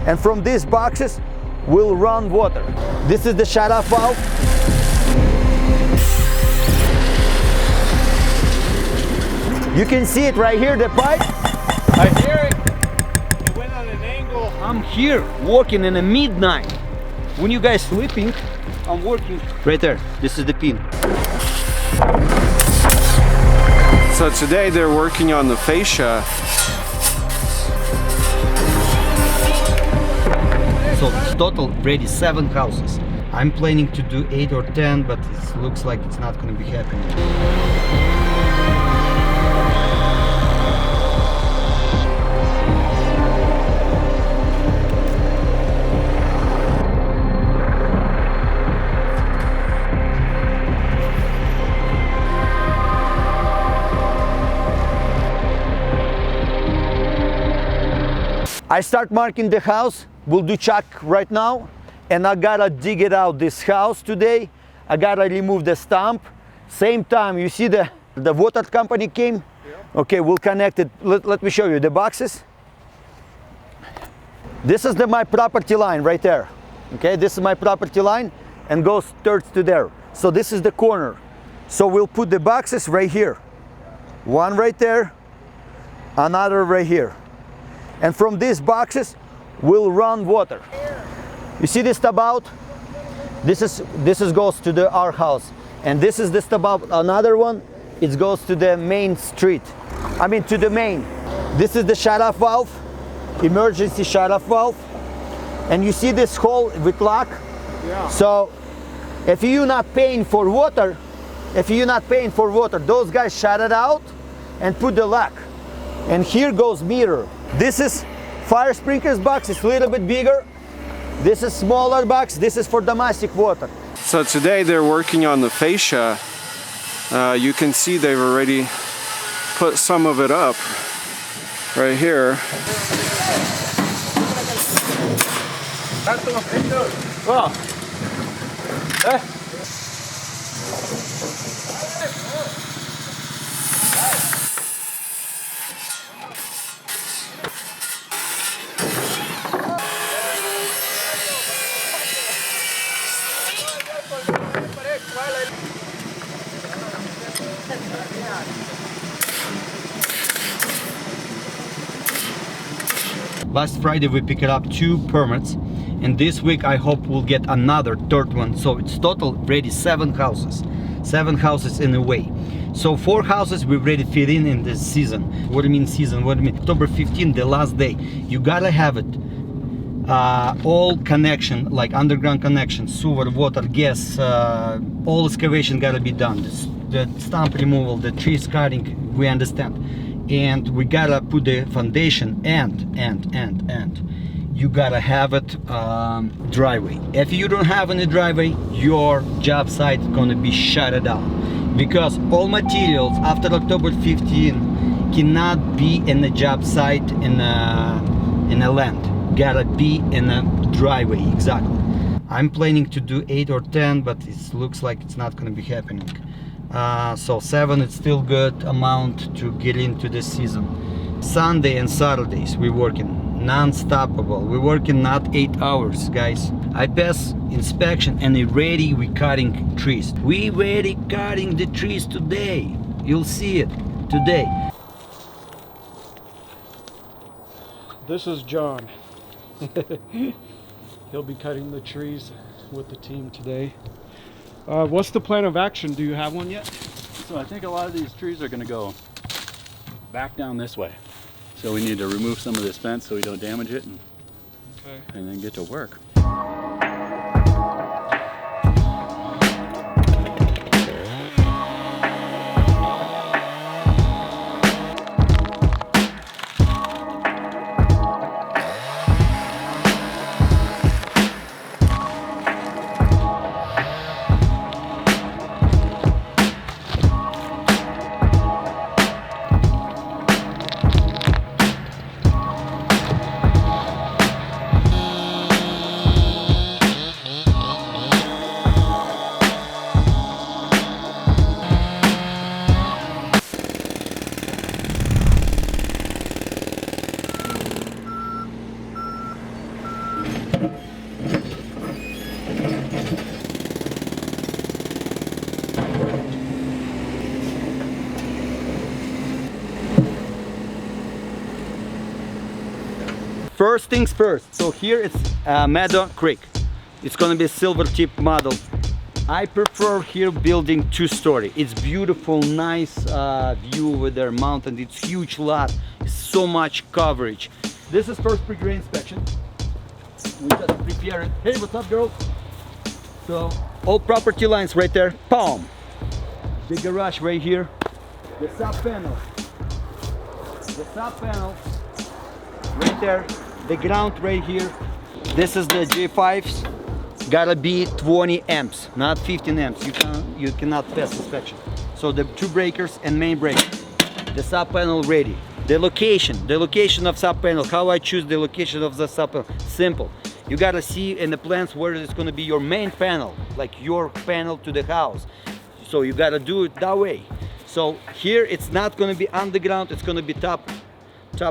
and from these boxes will run water. This is the shut-off valve. You can see it right here, the pipe. I hear it. It went on an angle. I'm here working in the midnight. When you guys sleeping, I'm working. Right there, this is the pin. So today they're working on the fascia. So it's total ready 7 houses. I'm planning to do 8 or 10, but it looks like it's not going to be happening. I start marking the house. We'll do chuck right now, and I gotta dig it out this house today. I gotta remove the stump. Same time, you see the water company came. Yeah. Okay, we'll connect it. Let me show you the boxes. This is my property line right there. Okay, this is my property line and goes towards to there. So this is the corner. So we'll put the boxes right here. One right there, another right here. And from these boxes will run water. You see this tub out? This goes to our house, and this is the tub out. Another one, it goes to the main street. I mean to the main. This is the shut-off valve, emergency shut-off valve, and you see this hole with lock. Yeah. So if you're not paying for water, those guys shut it out and put the lock. And here goes meter. This is fire sprinklers box. It's a little bit bigger. This is smaller box. This is for domestic water. So today they're working on the fascia. You can see they've already put some of it up right here. Last Friday we picked up 2 permits, and this week I hope we'll get another 3rd one. So it's total ready 7 houses. 7 houses in a way. So 4 houses we already fit in this season. What do you mean season? What do you mean? October 15th, the last day. You gotta have it. All connection, like underground connection, sewer, water, gas, all excavation gotta be done. The stump removal, the trees cutting, we understand. And we gotta put the foundation and you gotta have it driveway. If you don't have any driveway, your job site is gonna be shut down, because all materials after October 15 cannot be in the job site in a land. Gotta be in a driveway. Exactly. I'm planning to do 8 or 10, but it looks like it's not gonna be happening. So 7 is still good amount to get into the season. Sunday and Saturdays we're working non-stoppable. We're working not 8 hours, guys. I pass inspection and ready we cutting trees. We ready cutting the trees today. You'll see it today. This is John. He'll be cutting the trees with the team today. What's the plan of action? Do you have one yet? So I think a lot of these trees are going to go back down this way. So we need to remove some of this fence so we don't damage it, and then get to work. first things first. So here it's Meadow Creek. It's gonna be a silver tip model. I prefer here building 2-story. It's beautiful, nice view over there, mountain. It's huge lot, so much coverage. This is first pre-grade inspection. We just prepare it. Hey, what's up, girls? So all property lines right there. Boom. The garage right here. The sub panel. The sub panel right there. The ground right here. This is the J5s. Gotta be 20 amps, not 15 amps. You cannot pass inspection. So the 2 breakers and main breaker. The sub panel ready. The location of sub panel. How I choose the location of the sub panel? Simple. You gotta see in the plans where it's gonna be your main panel, like your panel to the house. So you gotta do it that way. So here it's not gonna be underground. It's gonna be top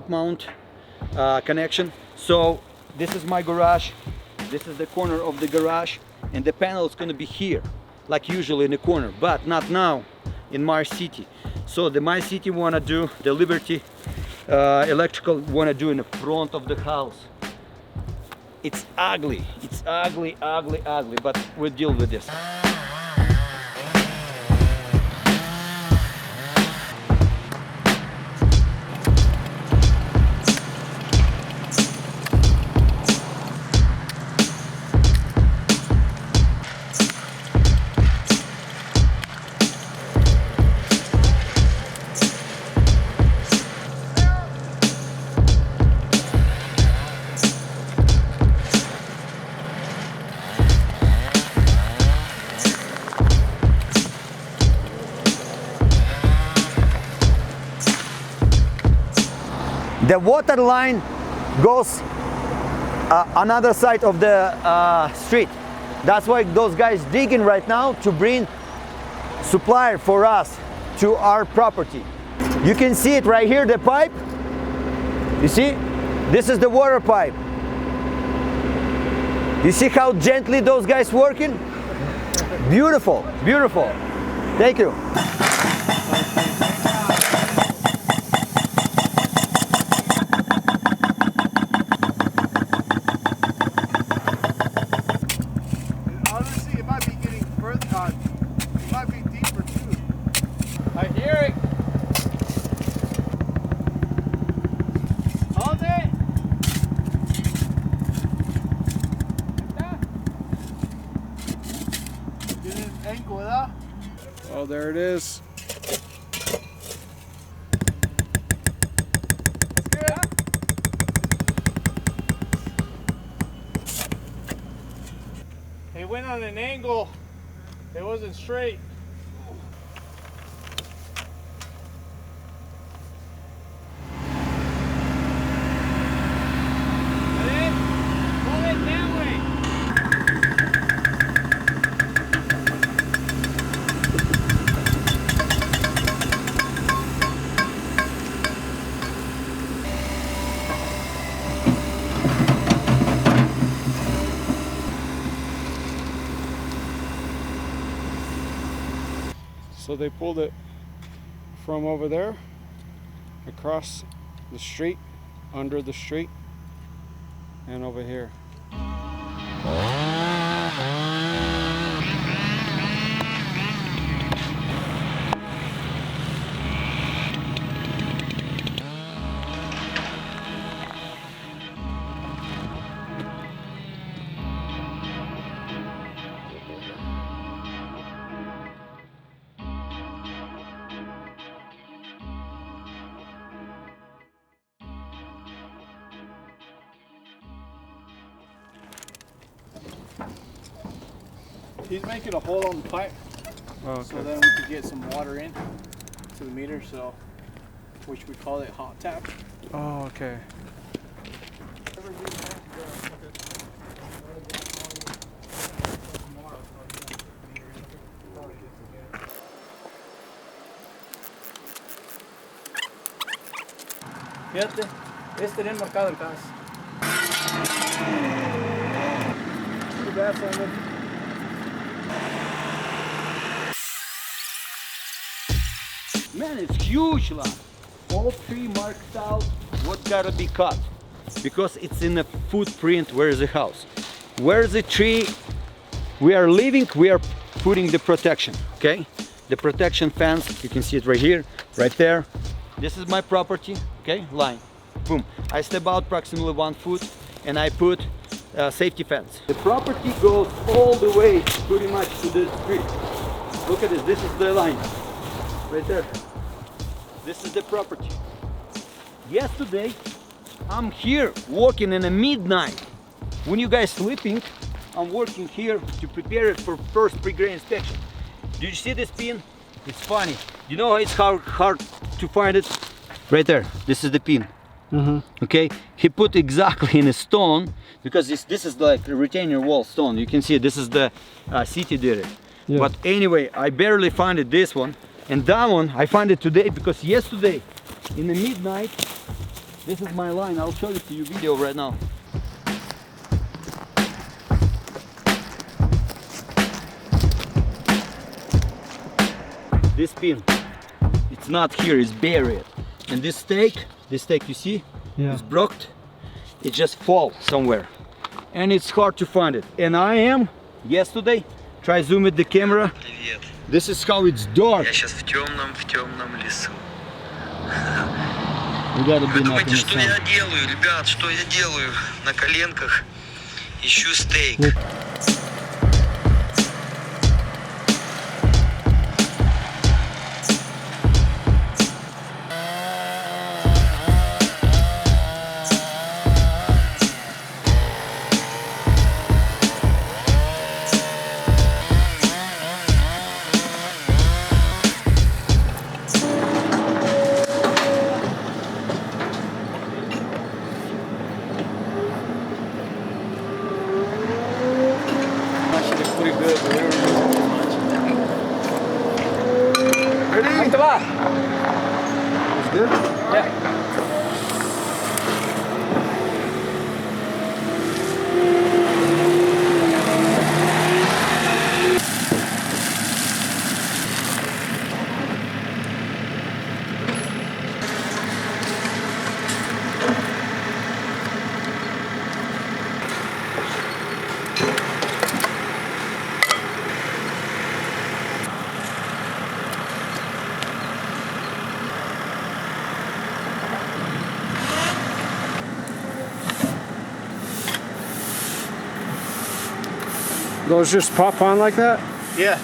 mount connection. So this is my garage. This is the corner of the garage, and the panel is going to be here, like usually in the corner, but not now in my city. So the my city want to do, the Liberty electrical want to do in the front of the house. It's ugly, ugly, but we'll deal with this. The water line goes another side of the street. That's why those guys digging right now to bring supply for us to our property. You can see it right here, the pipe. You see? This is the water pipe. You see how gently those guys working? Beautiful, beautiful. Thank you. Oh, there it is. It went on an angle. It wasn't straight. So they pulled it from over there, across the street, under the street, and over here. He's making a hole on the pipe, Okay. so then we could get some water in to the meter, so which we call it hot tap. Oh, okay. Fíjate, este tiene marcado el gas. Man, it's huge lot. All 3 marked out what gotta be cut. because it's in a footprint where is the house. Where is the tree we are living, we are putting the protection, okay? The protection fence, you can see it right here, right there. This is my property, okay, line, boom. I step out approximately 1 foot and I put a safety fence. The property goes all the way pretty much to the street. Look at this is the line, right there. This is the property. Yesterday, I'm here working in the midnight. When you guys sleeping, I'm working here to prepare it for first pre-grade inspection. Do you see this pin? It's funny. You know how it's hard to find it? Right there. This is the pin. Okay. He put exactly in a stone because this is like a retaining wall stone. You can see this is the city did it. Yeah. But anyway, I barely found it. This one and that one I found it today because yesterday in the midnight. This is my line. I'll show it to you video right now. This pin, it's not here, it's buried. And this stake you see, it's broken. It just fall somewhere. And it's hard to find it. And I am, yesterday, try zoom at the camera. Привет. This is how it's dark. Я сейчас в темном лесу. We gotta be Вы not in думаете, the что sun. я делаю, ребят? Что я делаю? На коленках ищу стейк. Actually, pretty good, but we don't use it much. Ready? It's good? Yeah. Those just pop on like that? Yeah.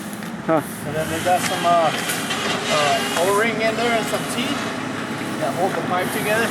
Huh. And then they got some O-ring in there and some teeth that hold the pipe together.